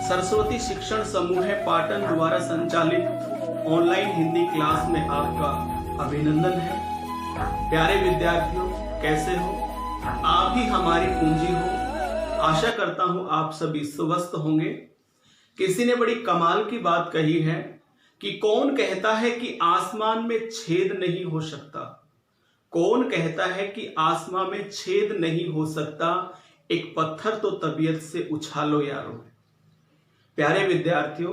सरस्वती शिक्षण समूह पाटन द्वारा संचालित ऑनलाइन हिंदी क्लास में आपका अभिनंदन है। प्यारे विद्यार्थियों, कैसे हो? आप ही हमारी पूंजी हो। आशा करता हूं आप सभी स्वस्थ होंगे। किसी ने बड़ी कमाल की बात कही है कि कौन कहता है कि आसमान में छेद नहीं हो सकता? कौन कहता है कि आसमान में छेद नहीं हो सकता? एक पत्थर तो तबीयत से उछालो यारो। प्यारे विद्यार्थियों,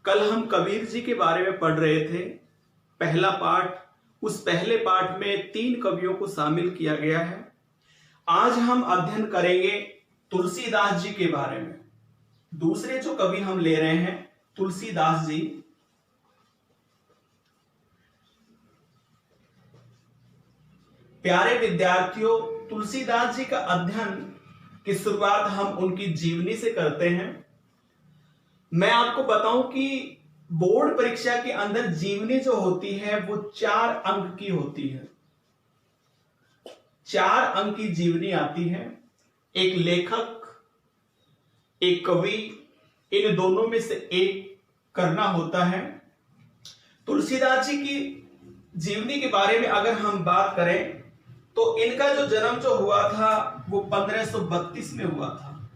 कल हम कबीर जी के बारे में पढ़ रहे थे। पहला पाठ, उस पहले पाठ में 3 कवियों को शामिल किया गया है। आज हम अध्ययन करेंगे तुलसीदास जी के बारे में। दूसरे जो कवि हम ले रहे हैं तुलसीदास जी। प्यारे विद्यार्थियों, तुलसीदास जी का अध्ययन की शुरुआत हम उनकी जीवनी से करते हैं। मैं आपको बताऊं कि बोर्ड परीक्षा के अंदर जीवनी जो होती है वो 4 अंक की होती है। 4 अंक की जीवनी आती है। एक लेखक, एक कवि, इन दोनों में से एक करना होता है। तुलसीदास जी की जीवनी के बारे में अगर हम बात करें तो इनका जो जन्म जो हुआ था वो 1532 में हुआ था।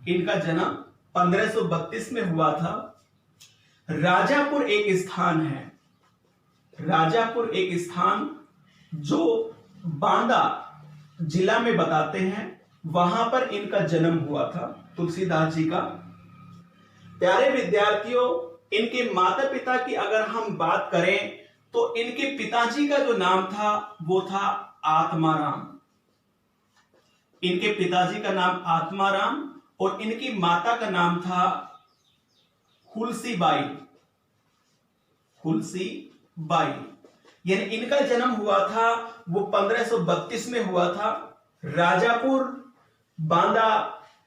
इनका जन्म 1532 में हुआ था। राजापुर एक स्थान है, राजापुर एक स्थान जो बांदा जिला में बताते हैं, वहां पर इनका जन्म हुआ था तुलसीदास जी का। प्यारे विद्यार्थियों, इनके माता पिता की अगर हम बात करें तो इनके पिताजी का जो नाम था वो था आत्माराम। इनके पिताजी का नाम आत्माराम और इनकी माता का नाम था हुलसीबाई। हुलसीबाई, यानी इनका जन्म हुआ था वो 1532 में हुआ था। राजापुर बांदा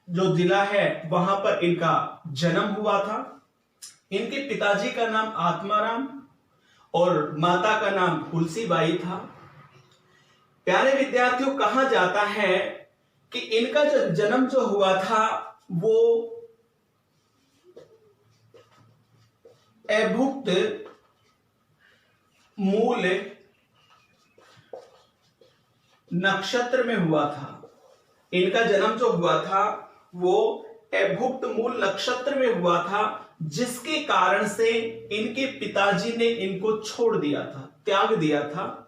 जो जिला है वहां पर इनका जन्म हुआ था। इनके पिताजी का नाम आत्माराम और माता का नाम हुलसीबाई था। प्यारे विद्यार्थियों, कहा जाता है कि इनका जो जन्म जो हुआ था वो अभुक्त मूल नक्षत्र में हुआ था। इनका जन्म जो हुआ था वो अभुक्त मूल नक्षत्र में हुआ था, जिसके कारण से इनके पिताजी ने इनको छोड़ दिया था, त्याग दिया था।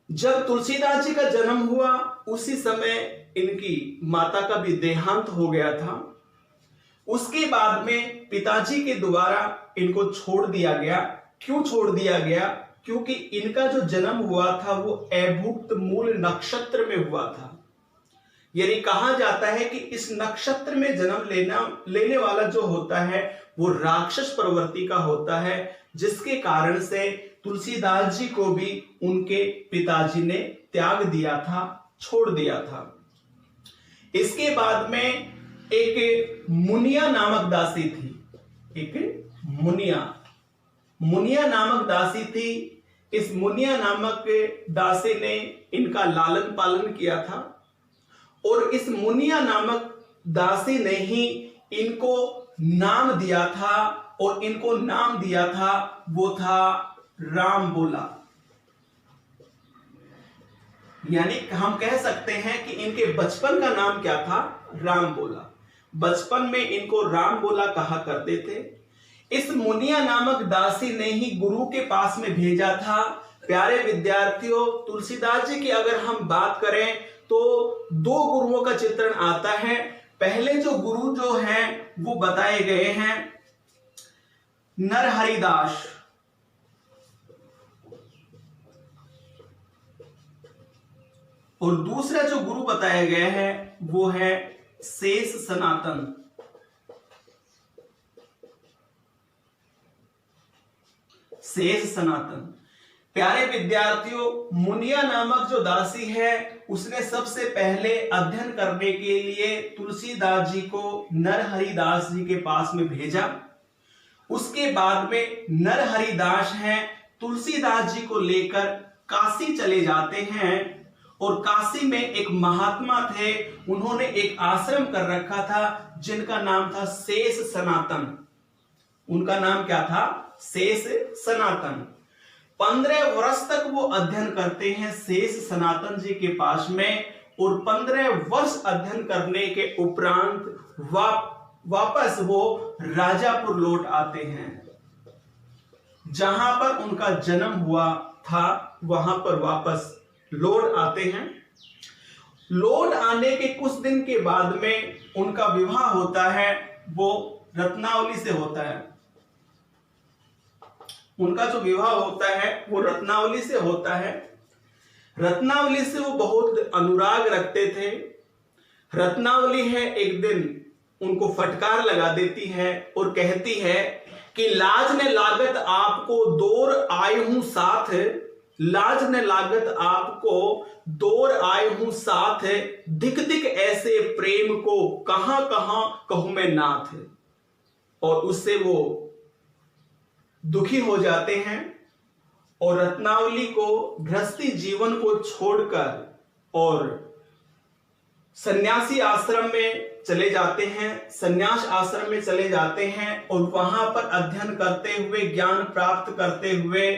जब तुलसीदास जी का जन्म हुआ उसी समय इनकी माता का भी देहांत हो गया था। उसके बाद में पिताजी के द्वारा इनको छोड़ दिया गया। क्यों छोड़ दिया गया? क्योंकि इनका जो जन्म हुआ था वो अभुक्त मूल नक्षत्र में हुआ था। यानी कहा जाता है कि इस नक्षत्र में जन्म लेने वाला जो होता है वो राक्षस प्रवृत्ति का होता है, जिसके कारण से तुलसीदास जी को भी उनके पिताजी ने त्याग दिया था, छोड़ दिया था। इसके बाद में एक मुनिया नामक दासी थी। एक मुनिया नामक दासी थी। इस मुनिया नामक दासी ने इनका लालन पालन किया था और इस मुनिया नामक दासी ने ही इनको नाम दिया था और इनको नाम दिया था वो था राम बोला। यानी हम कह सकते हैं कि इनके बचपन का नाम क्या था? राम बोला। बचपन में इनको राम बोला कहा करते थे। इस मुनिया नामक दासी ने ही गुरु के पास में भेजा था। प्यारे विद्यार्थियों, तुलसीदास जी की अगर हम बात करें तो 2 गुरुओं का चित्रण आता है। पहले जो गुरु जो हैं वो बताए गए हैं नरहरिदास, और दूसरा जो गुरु बताए गए हैं वो है शेष सनातन। शेष सनातन। प्यारे विद्यार्थियों, मुनिया नामक जो दासी है उसने सबसे पहले अध्ययन करने के लिए तुलसीदास जी को नरहरिदास जी के पास में भेजा। उसके बाद में नरहरिदास हैं तुलसीदास जी को लेकर काशी चले जाते हैं और काशी में एक महात्मा थे, उन्होंने एक आश्रम कर रखा था जिनका नाम था शेष सनातन। उनका नाम क्या था? शेष सनातन। 15 वर्ष तक वो अध्ययन करते हैं शेष सनातन जी के पास में, और 15 वर्ष अध्ययन करने के उपरांत वापस वो राजापुर लौट आते हैं, जहां पर उनका जन्म हुआ था, वहां पर वापस लौट आते हैं। लौट आने के कुछ दिन के बाद में उनका विवाह होता है, वो रत्नावली से होता है। उनका जो विवाह होता है वो रत्नावली से होता है। रत्नावली से वो बहुत अनुराग रखते थे। रत्नावली है एक दिन उनको फटकार लगा देती है और कहती है कि लाज ने लागत आपको दूर आए हूं साथ, लाज ने लागत आपको दूर आए हूं साथ, दिक दिक ऐसे प्रेम को कहां कहां कहूं मैं नाथ। और उससे वो दुखी हो जाते हैं और रत्नावली को गृहस्थी जीवन को छोड़कर और सन्यासी आश्रम में चले जाते हैं, सन्यास आश्रम में चले जाते हैं और वहां पर अध्ययन करते हुए, ज्ञान प्राप्त करते हुए,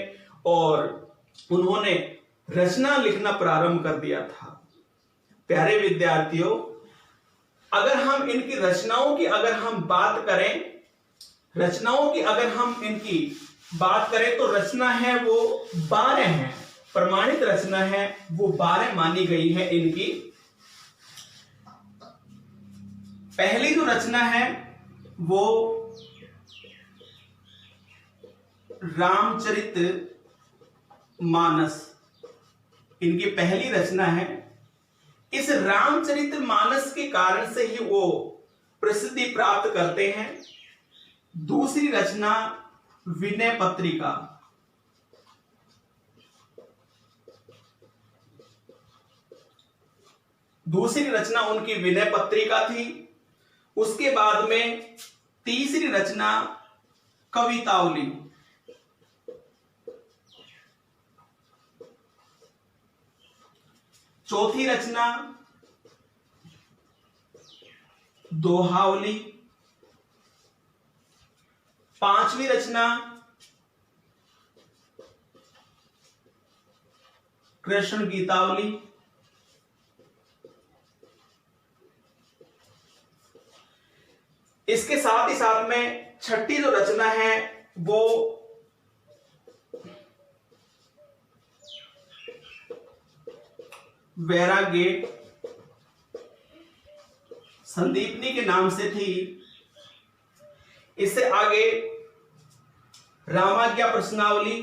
और उन्होंने रचना लिखना प्रारंभ कर दिया था। प्यारे विद्यार्थियों, अगर हम इनकी रचनाओं की अगर हम बात करें, रचनाओं की अगर हम इनकी बात करें तो रचना है वो 12 है, प्रमाणित रचना है वो 12 मानी गई है इनकी। पहली जो रचना है वो रामचरित मानस इनकी पहली रचना है। इस रामचरित मानस के कारण से ही वो प्रसिद्धि प्राप्त करते हैं। दूसरी रचना विनय पत्रिका, दूसरी रचना उनकी विनय पत्रिका थी। उसके बाद में तीसरी रचना कवितावली, चौथी रचना दोहावली, पांचवी रचना कृष्ण गीतावली, इसके साथ ही साथ में छठी जो रचना है वो वैराग्य संदीपनी के नाम से थी। इससे आगे रामाज्ञा प्रश्नावली,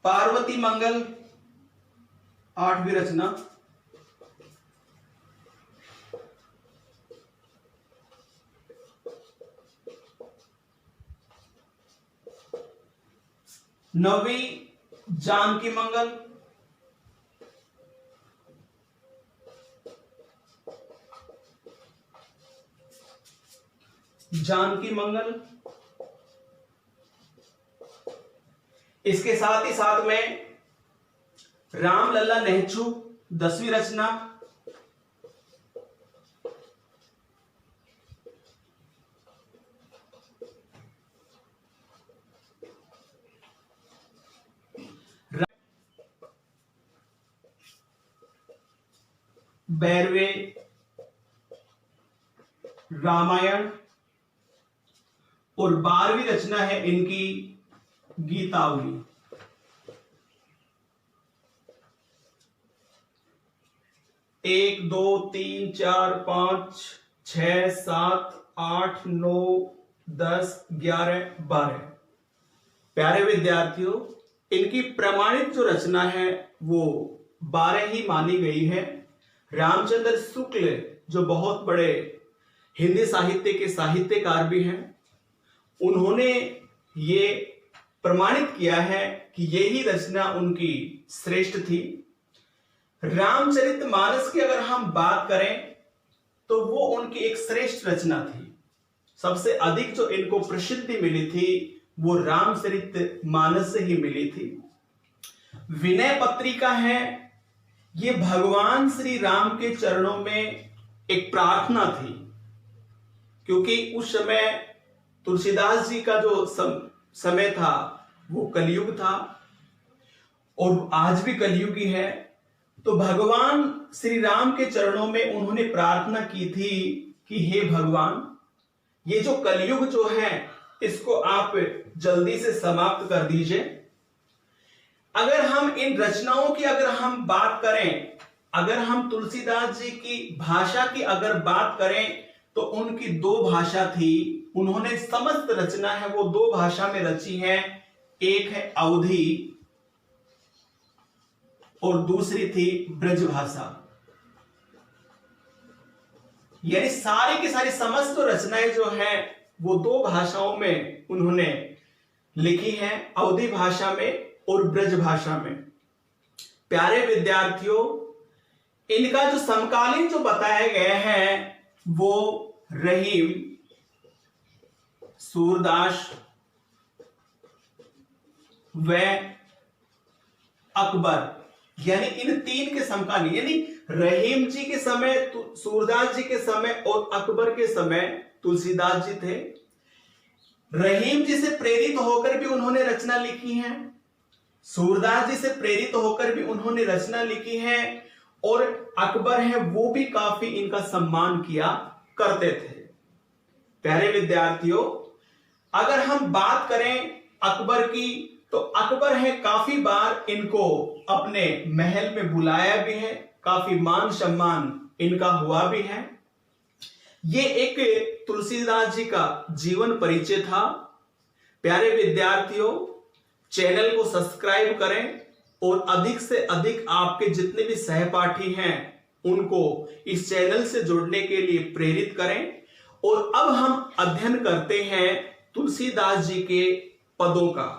पार्वती मंगल, 8वीं रचना, नौवीं जानकी मंगल, जानकी मंगल। इसके साथ ही साथ में रामलला नेहचू, 10वीं रचना, बैरवे रामायण, और 12वीं रचना है इनकी गीतावली। एक, दो, तीन, चार, 5, 6, 7, 8, 9, 10, 11, 12। प्यारे विद्यार्थियों, इनकी प्रमाणित जो रचना है वो 12 ही मानी गई है। रामचंद्र शुक्ल जो बहुत बड़े हिंदी साहित्य के साहित्यकार भी हैं, उन्होंने ये प्रमाणित किया है कि यही रचना उनकी श्रेष्ठ थी। रामचरितमानस की अगर हम बात करें तो वो उनकी एक श्रेष्ठ रचना थी। सबसे अधिक जो इनको प्रसिद्धि मिली थी वो रामचरितमानस से ही मिली थी। विनय पत्रिका है, ये भगवान श्री राम के चरणों में एक प्रार्थना थी, क्योंकि उस समय तुलसीदास जी का जो समय था वो कलयुग था और आज भी कलयुगी है। तो भगवान श्री राम के चरणों में उन्होंने प्रार्थना की थी कि हे भगवान, ये जो कलयुग जो है इसको आप जल्दी से समाप्त कर दीजिए। अगर हम इन रचनाओं की अगर हम बात करें, अगर हम तुलसीदास जी की भाषा की अगर बात करें तो उनकी दो भाषा थी। उन्होंने समस्त रचना है वो दो भाषा में रची है, एक है अवधी और दूसरी थी ब्रज भाषा। यानी सारी की सारी समस्त रचनाएं जो है वो दो भाषाओं में उन्होंने लिखी हैं, अवधी भाषा में और ब्रज भाषा में। प्यारे विद्यार्थियों, इनका जो समकालीन जो बताए गए हैं वो रहीम, सूरदास व अकबर, यानी इन तीन के समकालीन, यानी रहीम जी के समय, सूरदास जी के समय और अकबर के समय तुलसीदास जी थे। रहीम जी से प्रेरित होकर भी उन्होंने रचना लिखी है, सूरदास जी से प्रेरित होकर भी उन्होंने रचना लिखी है, और अकबर है वो भी काफी इनका सम्मान किया करते थे। प्यारे विद्यार्थियों, अगर हम बात करें अकबर की तो अकबर है काफी बार इनको अपने महल में बुलाया भी है, काफी मान सम्मान इनका हुआ भी है। ये एक तुलसीदास जी का जीवन परिचय था। प्यारे विद्यार्थियों, चैनल को सब्सक्राइब करें और अधिक से अधिक आपके जितने भी सहपाठी हैं उनको इस चैनल से जुड़ने के लिए प्रेरित करें। और अब हम अध्ययन करते हैं तुलसीदास जी के पदों का।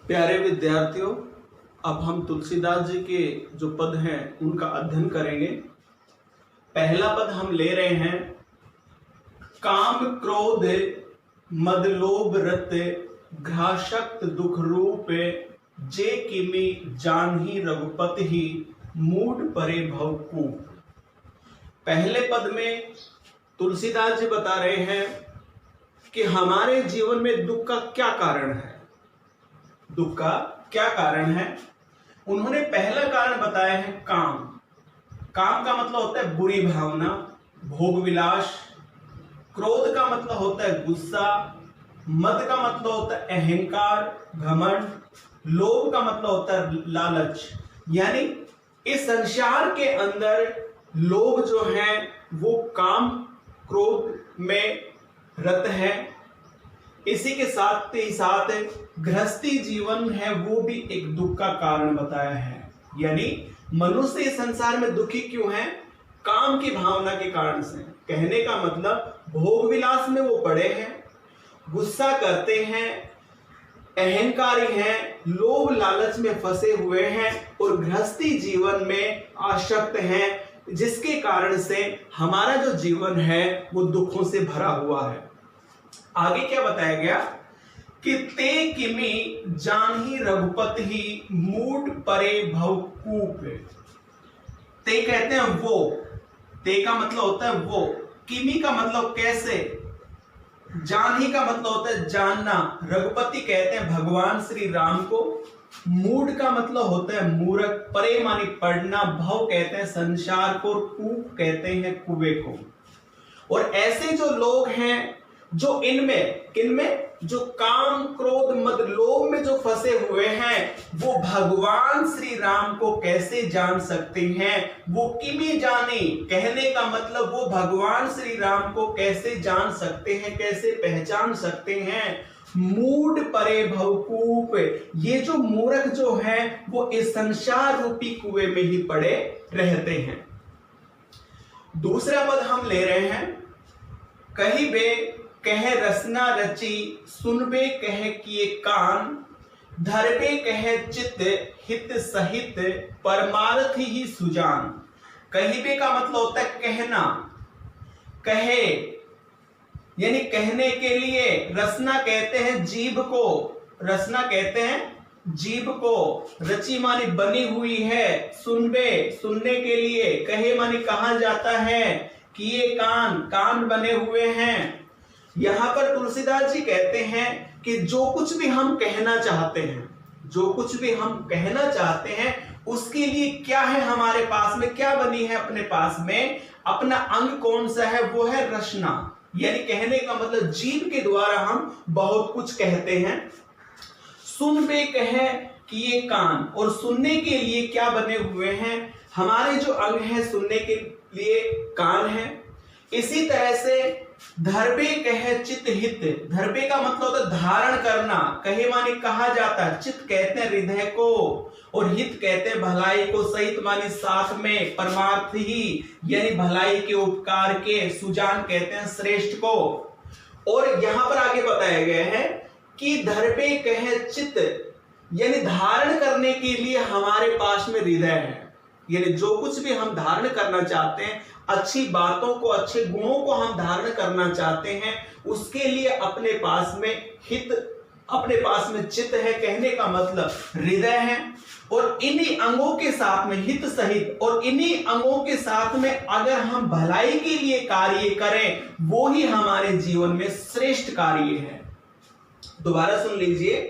प्यारे विद्यार्थियों, अब हम तुलसीदास जी के जो पद हैं उनका अध्ययन करेंगे। पहला पद हम ले रहे हैं, काम क्रोध मद लोभ रत घ्राशक्त दुख रूप जे किमि जानहि रघुपति ही मूड परे भवकूप। पहले पद में तुलसीदास जी बता रहे हैं कि हमारे जीवन में दुख का क्या कारण है। दुख का क्या कारण है? उन्होंने पहला कारण बताया है काम। काम का मतलब होता है बुरी भावना, भोग विलास। क्रोध का मतलब होता है गुस्सा। मद का मतलब होता है अहंकार, घमंड। लोभ का मतलब होता है लालच। यानी इस संसार के अंदर लोग जो हैं वो काम क्रोध में रत है। इसी के साथ ही साथ गृहस्थी जीवन है वो भी एक दुख का कारण बताया है। यानी मनुष्य इस संसार में दुखी क्यों है? काम की भावना के कारण से। कहने का मतलब भोग विलास में वो पड़े हैं, गुस्सा करते हैं, अहंकारी हैं, लोभ लालच में फंसे हुए हैं और गृहस्थी जीवन में आसक्त हैं, जिसके कारण से हमारा जो जीवन है वो दुखों से भरा हुआ है। आगे क्या बताया गया कि ते किमि जानहि रघुपति ही मूड परे भवकूप। ते कहते हैं वो, ते का मतलब होता है वो, किमि का मतलब कैसे, जानहि का मतलब होता है जानना। रघुपति कहते हैं भगवान श्री राम को। मूड का मतलब होता है मूर्ख, परे मानी पढ़ना, भव कहते हैं संसार को, कूप कहते हैं कुएं को। और ऐसे जो लोग हैं जो किनमें जो काम क्रोध मद लोभ में जो फंसे हुए हैं वो भगवान श्री राम को कैसे जान सकते हैं? वो किमी जाने, कहने का मतलब वो भगवान श्री राम को कैसे जान सकते हैं, कैसे पहचान सकते हैं? मूड परे भवकूप। ये जो मूर्ख जो है वो इस संसार रूपी कुएं में ही पड़े रहते हैं। दूसरा पद हम ले रहे हैं, कहीं बे कह रसना रची, सुनबे कह किए कान, धरबे कह चित्त, हित सहित परमार्थ ही सुजान। कहिबे का मतलब होता है कहना, कहे यानी कहने के लिए। रसना कहते हैं जीभ को, रसना कहते हैं जीभ को। रची मानी बनी हुई है, सुनबे सुनने के लिए, कहे मानी कहा जाता है, किए कान कान बने हुए हैं। यहां पर तुलसीदास जी कहते हैं कि जो कुछ भी हम कहना चाहते हैं, जो कुछ भी हम कहना चाहते हैं उसके लिए क्या है हमारे पास में, क्या बनी है अपने पास में, अपना अंग कौन सा है, वो है रचना। यानी कहने का मतलब जीभ के द्वारा हम बहुत कुछ कहते हैं। सुनबे कहे किए कान, और सुनने के लिए क्या बने हुए हैं, हमारे जो अंग है सुनने के लिए कान है। इसी तरह से धरबे कहे चित्त हित, धरबे का मतलब होता है धारण करना, कहे माने कहा जाता है, चित्त कहते हैं हृदय को, और हित कहते हैं भलाई को, सहित माने साथ में, परमार्थ ही यानी भलाई के उपकार के, सुजान कहते हैं श्रेष्ठ को। और यहां पर आगे बताया गया है कि धरबे कहे चित्त यानी धारण करने के लिए हमारे पास में हृदय है। यानी जो कुछ भी हम धारण करना चाहते हैं, अच्छी बातों को, अच्छे गुणों को हम धारण करना चाहते हैं, उसके लिए अपने पास में हित, अपने पास में चित्त है, कहने का मतलब हृदय है। और इन्हीं अंगों के साथ में हित सहित, और इन्हीं अंगों के साथ में अगर हम भलाई के लिए कार्य करें, वो ही हमारे जीवन में श्रेष्ठ कार्य है। दोबारा सुन लीजिए,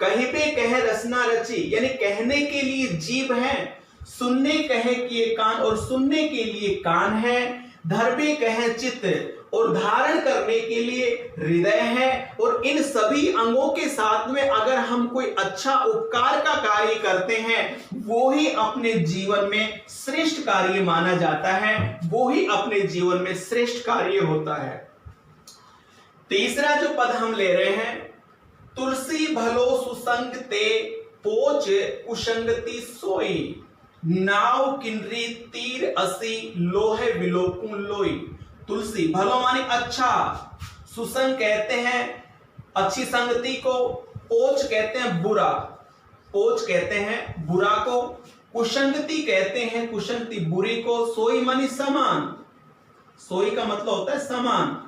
कहीं पे कहे रसना रची यानी कहने के लिए जीभ है, सुनने कहे किए कान और सुनने के लिए कान है, धरबे कहे चित्त और धारण करने के लिए हृदय है। और इन सभी अंगों के साथ में अगर हम कोई अच्छा उपकार का कार्य करते हैं, वो ही अपने जीवन में श्रेष्ठ कार्य माना जाता है, वो ही अपने जीवन में श्रेष्ठ कार्य होता है। तीसरा जो पद हम ले रहे हैं, तुलसी भलो सुसंग ते, पोच कुसंगति सोई, नाव किन्नरी तीर असी, लोहे विलोपुं लोई। तुलसी भलो माने अच्छा, सुसंग कहते हैं अच्छी संगति को, पोच कहते हैं बुरा, पोच कहते हैं बुरा को, कुसंगति कहते हैं कुसंगति बुरी को, सोई मानी समान, सोई का मतलब होता है समान।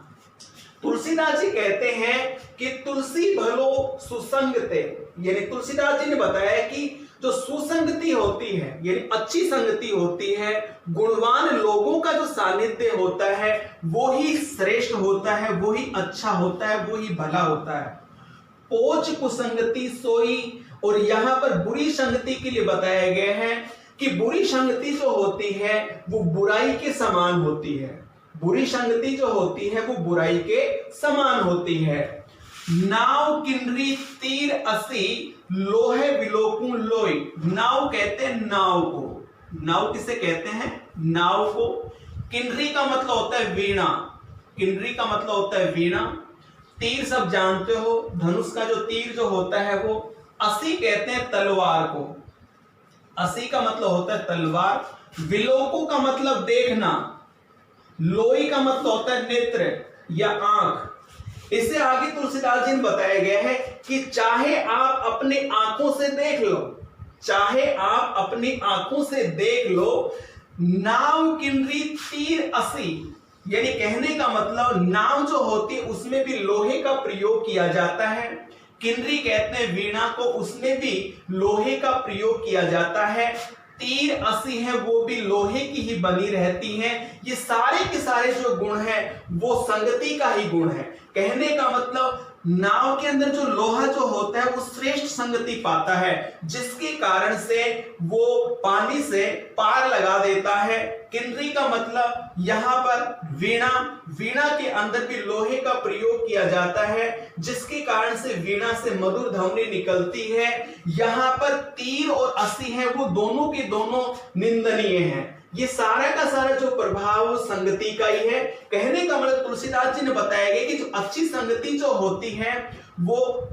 तुलसीदास जी कहते हैं कि तुलसी भलो सुसंगते, यानी तुलसीदास जी ने बताया कि जो सुसंगति होती है यानी अच्छी संगति होती है, गुणवान लोगों का जो सानिध्य होता है वो ही श्रेष्ठ होता है, वो ही अच्छा होता है, वो ही भला होता है। पोच कुसंगति सोई, और यहां पर बुरी संगति के लिए बताया गया है कि बुरी संगति जो होती है वो बुराई के समान होती है, बुरी संगति जो होती है वो बुराई के समान होती है। नाव किन्नरी तीर असी, लोहे विलोपुं लोई। नाव कहते हैं नाव को, नाव किसे कहते हैं, नाव को। किन्नरी का मतलब होता है वीणा, किन्नरी का मतलब होता है वीणा। तीर सब जानते हो, धनुष का जो तीर जो होता है वो। असी कहते हैं तलवार को, असी का मतलब होता है तलवार। विलोपु का मतलब देखना, लोई का मतलब होता है नेत्र या आंख। इससे आगे तुलसीदास जी ने बताया गया है कि चाहे आप अपने आंखों से देख लो, चाहे आप अपनी आंखों से देख लो, नाव किन्नरी तीर असी, यानी कहने का मतलब नाव जो होती है उसमें भी लोहे का प्रयोग किया जाता है। किन्नरी कहते हैं वीणा को, उसमें भी लोहे का प्रयोग किया जाता है। तीर असी है वो भी लोहे की ही बनी रहती है। ये सारे के सारे जो गुण हैं वो संगति का ही गुण है। कहने का मतलब नाव के अंदर जो लोहा जो होता है वो श्रेष्ठ संगति पाता है, जिसके कारण से वो पानी से पार लगा देता है। किन्नरी का मतलब यहाँ पर वीणा, वीणा के अंदर भी लोहे का प्रयोग किया जाता है, जिसके कारण से वीणा से मधुर ध्वनि निकलती है। यहाँ पर तीर और असी है वो दोनों के दोनों निंदनीय हैं। ये सारा का सारा जो प्रभाव संगति का ही है। कहने का मतलब तुलसीदास जी ने बताया गया कि जो अच्छी संगति जो होती है वो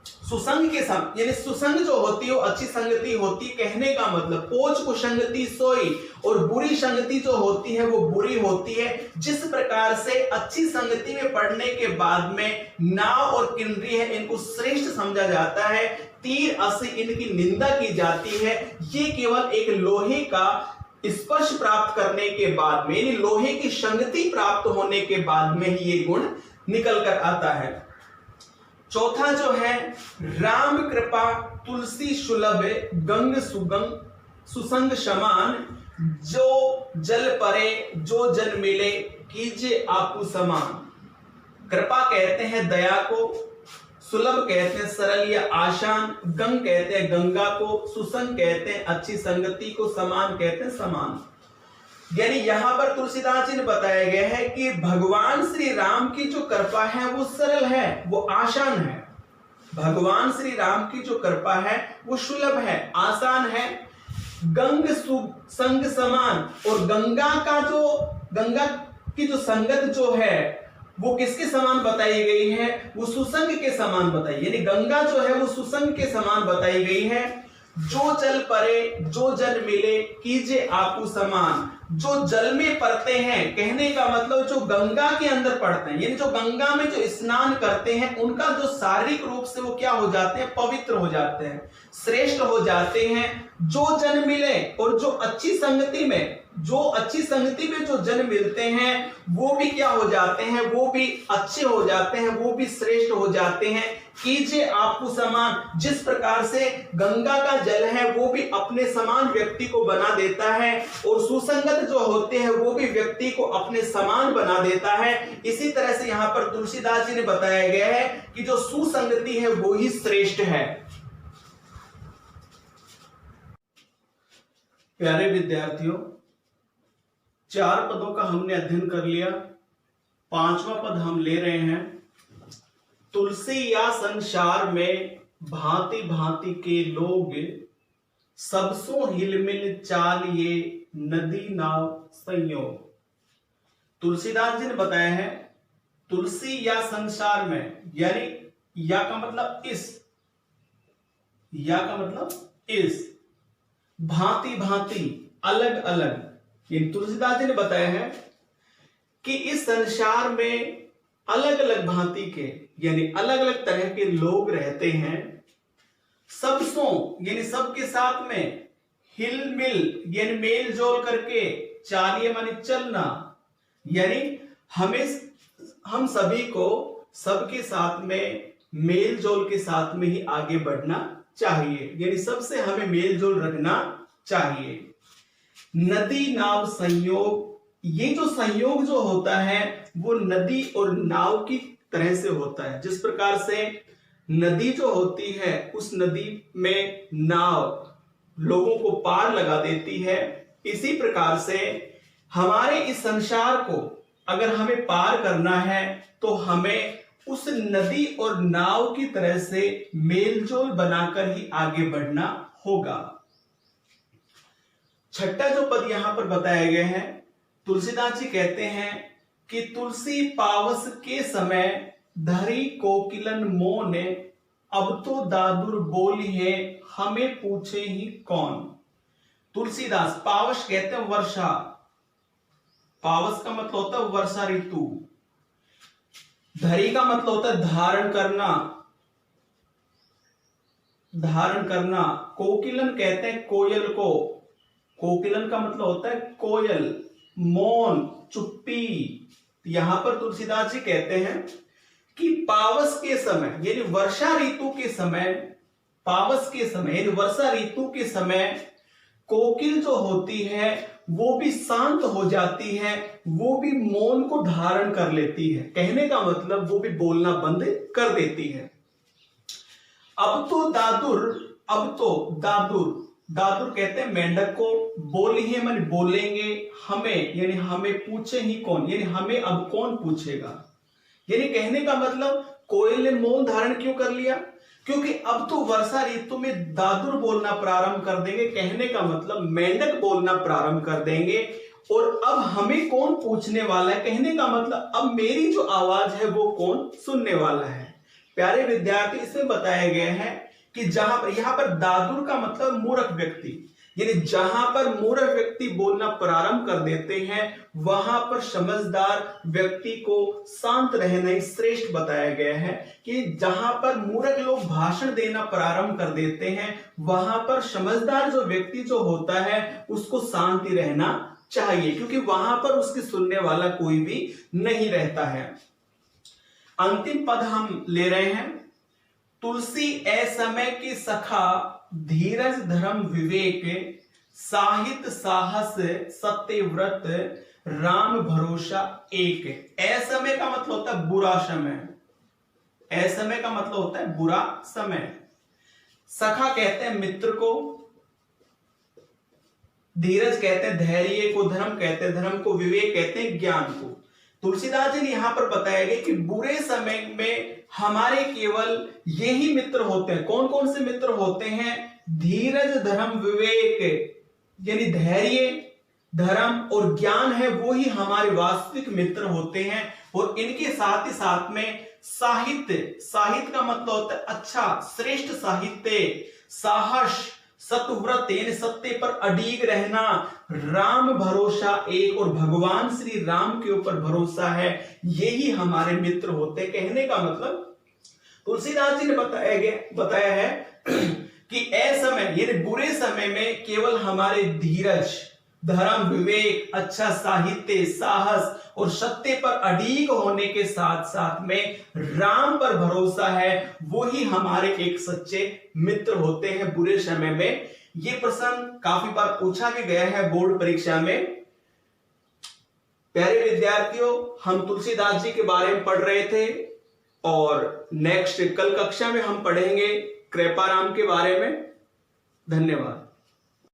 सुसंग के सम यानी सुसंग जो होती है वो अच्छी संगति होती है। कहने का मतलब पोच को संगति सोई, और बुरी संगति जो होती है वो बुरी होती है। जिस प्रकार से अच्छी संगति में पढ़ने के बाद में नाव और किन्नरी है इनको श्रेष्ठ समझा जाता है, तीर असी इनकी निंदा की जाती है। ये केवल एक लोहे का स्पर्श प्राप्त करने के बाद में, यानी लोहे की संगति प्राप्त होने के बाद में ही ये गुण निकल कर आता है। चौथा जो है, राम कृपा तुलसी सुलभ गंग सुगंग सुसंग समान, जो जल परे जो जन मिले कीजिए आपू समान। कृपा कहते हैं दया को, सुलभ कहते हैं सरल या आसान, गंग कहते हैं गंगा को, सुसंग कहते हैं अच्छी संगति को, समान कहते हैं समान। यानी यहां पर तुलसीदास जी ने बताया गया है कि भगवान श्री राम की जो कृपा है वो सरल है, वो आसान है। भगवान श्री राम की जो कृपा है वो सुलभ है, आसान है। गंग संग समान, और गंगा की जो संगत जो है वो किसके समान बताई गई है, वो सुसंग के समान बताई, यानी गंगा जो है वो सुसंग के समान बताई गई है। जो जल परे जो जन मिले कीजिए आपू समान, जो जल में पड़ते हैं, कहने का मतलब जो गंगा के अंदर पड़ते हैं, यानी जो गंगा में जो स्नान करते हैं उनका जो शारीरिक रूप से वो क्या हो जाते हैं, पवित्र हो जाते हैं, श्रेष्ठ हो जाते हैं। जो जन मिले, और जो अच्छी संगति में जो जन मिलते हैं वो भी क्या हो जाते हैं, वो भी अच्छे हो जाते हैं, वो भी श्रेष्ठ हो जाते हैं। कीजिए आपको समान, जिस प्रकार से गंगा का जल है वो भी अपने समान व्यक्ति को बना देता है, और सुसंगत जो होते हैं वो भी व्यक्ति को अपने समान बना देता है। इसी तरह से यहाँ पर तुलसीदास जी ने बताया गया है कि जो सुसंगति है वो ही श्रेष्ठ है। प्यारे विद्यार्थियों, 4 पदों का हमने अध्ययन कर लिया। 5वां पद हम ले रहे हैं, तुलसी या संसार में भांति भांति के लोग, सबसो हिलमिल चाल ये नदी नाव संयोग। तुलसीदास जी ने बताया है तुलसी या संसार में, यानी या का मतलब इस, भांति भांति अलग अलग, ये तुलसीदास जी ने बताया है कि इस संसार में अलग अलग भांति के यानी अलग अलग तरह के लोग रहते हैं। सबसों यानी सबके साथ में, हिल मिल यानी मेल जोल करके, चालिए मानी चलना, यानी हम सभी को सबके साथ में मेल जोल के साथ में ही आगे बढ़ना चाहिए, यानी सबसे हमें मेल जोल रखना चाहिए। नदी नाव संयोग, ये जो संयोग जो होता है वो नदी और नाव की तरह से होता है। जिस प्रकार से नदी जो होती है उस नदी में नाव लोगों को पार लगा देती है, इसी प्रकार से हमारे इस संसार को अगर हमें पार करना है तो हमें उस नदी और नाव की तरह से मेलजोल बनाकर ही आगे बढ़ना होगा। छठा जो पद यहां पर बताया गया है, तुलसीदास जी कहते हैं कि तुलसी पावस के समय धरी कोकिलन मोने, अब तो दादुर बोली है हमें पूछे ही कौन। तुलसीदास, पावस कहते हैं वर्षा, पावस का मतलब होता है वर्षा ऋतु, धरी का मतलब होता है धारण करना, कोकिलन कहते हैं कोयल को, कोकिलन का मतलब होता है कोयल, मौन चुप्पी। यहां पर तुलसीदास जी कहते हैं कि पावस के समय यानी वर्षा ऋतु के समय, पावस के समय यानी वर्षा ऋतु के समय कोकिल जो होती है वो भी शांत हो जाती है, वो भी मौन को धारण कर लेती है, कहने का मतलब वो भी बोलना बंद कर देती है। अब तो दादुर कहते हैं मेंढक को, बोली है मन बोलेंगे, हमें यानी हमें पूछे ही कौन, यानी हमें अब कौन पूछेगा। यानी कहने का मतलब कोयल ने मौन धारण क्यों कर लिया, क्योंकि अब तो वर्षा ऋतु में दादुर बोलना प्रारंभ कर देंगे, कहने का मतलब मेंढक बोलना प्रारंभ कर देंगे, और अब हमें कौन पूछने वाला है, कहने का मतलब अब मेरी जो आवाज है वो कौन सुनने वाला है। प्यारे विद्यार्थी, इसमें बताया गया है कि यहां पर दादुर का मतलब मूर्ख व्यक्ति, यानी जहां पर मूर्ख व्यक्ति बोलना प्रारंभ कर देते हैं वहां पर समझदार व्यक्ति को शांत रहना ही श्रेष्ठ बताया गया है। कि जहां पर मूर्ख लोग भाषण देना प्रारंभ कर देते हैं वहां पर समझदार जो व्यक्ति जो होता है उसको शांति रहना चाहिए, क्योंकि वहां पर उसकी सुनने वाला कोई भी नहीं रहता है। अंतिम पद हम ले रहे हैं, तुलसी असमय की सखा, धीरज धर्म विवेक, साहित्य साहस सत्य व्रत, राम भरोसा एक। असमय का मतलब होता है बुरा समय, असमय का मतलब होता है बुरा समय। सखा कहते हैं मित्र को, धीरज कहते हैं धैर्य को, धर्म कहते हैं धर्म को, विवेक कहते हैं ज्ञान को। तुलसीदास जी ने यहां पर बताया गया कि बुरे समय में हमारे केवल यही मित्र होते हैं। कौन कौन से मित्र होते हैं? धीरज धर्म विवेक, यानी धैर्य धर्म और ज्ञान है वो ही हमारे वास्तविक मित्र होते हैं। और इनके साथ ही साथ में साहित्य, साहित्य का मतलब होता है अच्छा श्रेष्ठ साहित्य, साहस सतव्रत यानी सत्य पर अडीग रहना, राम भरोसा एक और भगवान श्री राम के ऊपर भरोसा है, यही हमारे मित्र होते। कहने का मतलब तुलसीदास जी ने बताया है कि असमय यानी बुरे समय में केवल हमारे धीरज धर्म विवेक अच्छा साहित्य साहस और सत्य पर अडीग होने के साथ साथ में राम पर भरोसा है, वो ही हमारे एक सच्चे मित्र होते हैं बुरे समय में। ये प्रश्न काफी बार पूछा भी गया है बोर्ड परीक्षा में। प्यारे विद्यार्थियों, हम तुलसीदास जी के बारे में पढ़ रहे थे और नेक्स्ट कल कक्षा में हम पढ़ेंगे कृपाराम के बारे में। धन्यवाद।